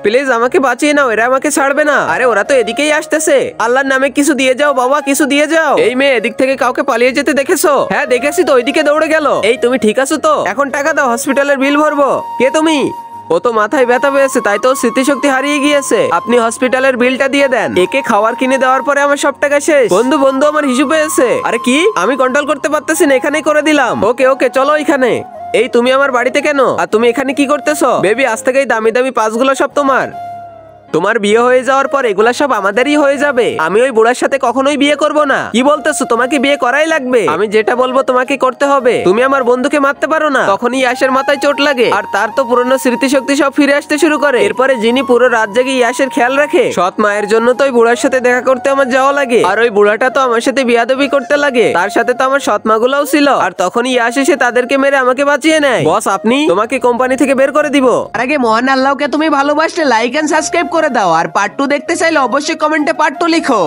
Please আমাকে বাঁচিয়ে নাও, এরা আমাকে ছাড়বে না। আরে ওরা তো এদিকেই আসতেছে। আল্লাহর নামে কিছু দিয়ে যাও বাবা, কিছু দিয়ে যাও। এই মেয়ে এদিক থেকে কাউকে পালিয়ে যেতে দেখেছো? হ্যাঁ দেখেছি তো, ওইদিকে দৌড়ে গেল। এই তুমি ঠিক আছো তো? এখন টাকা দাও, হসপিটালের বিল ভরবো। কে তুমি? ও তো মাথায় ব্যথা পেয়েছে, তাই তো স্মৃতিশক্তি হারিয়ে গিয়েছে। আপনি হসপিটালের বিলটা দিয়ে দেন। একে খাবার কিনে দেওয়ার পরে আমার সব টাকা শেষ। বন্ধু বন্ধু আমার হিসু পেয়েছে। আরে কি, আমি কন্ট্রোল করতে পারতেছি না, এখানেই করে দিলাম। ওকে ওকে চলো এখানে। এই তুমি আমার বাড়িতে কেন? আর তুমি এখানে কি করতেছো? বেবি আজ থেকেই দামি দামি পাসগুলো সব তোমার। তোমার বিয়ে হয়ে যাওয়ার পর এগুলা সব আমাদেরই হয়ে যাবে। আমি ওই বুড়ার সাথে কখনোই বিয়ে করব না। কি বলতেছো? তোমাকে বিয়ে করাই লাগবে। আমি যেটা বলবো তোমাকে করতে হবে। তুমি আমার বন্ধুকে মারতে পারো না। তখনই ইয়াসের মাথায় চোট লাগে, আর তার তো পুরনো স্মৃতিশক্তি সব ফিরে আসতে শুরু করে। এরপরে যিনি পুরো রাত জেগে ইয়াসের খেয়াল রাখে, সৎ মায়ের জন্য তো ওই বুড়ার সাথে দেখা করতে আমার যাওয়া লাগে। আর ওই বুড়াটা তো আমার সাথে বিয়াদবি করতে লাগে। তার সাথে তো আমার সৎ মাগুলাও ছিল। আর তখনই ইয়াস এসে তাদেরকে মেরে আমাকে বাঁচিয়ে নেয়। বস আপনি, তোমাকে কোম্পানি থেকে বের করে দিব। আর আগে মহান আল্লাহকে তুমি ভালোবাসলে লাইক এন্ড সাবস্ক্রাইব করে দাও। আর পার্ট 2 দেখতে চাইলে অবশ্যই কমেন্টে পার্ট 2 লিখো।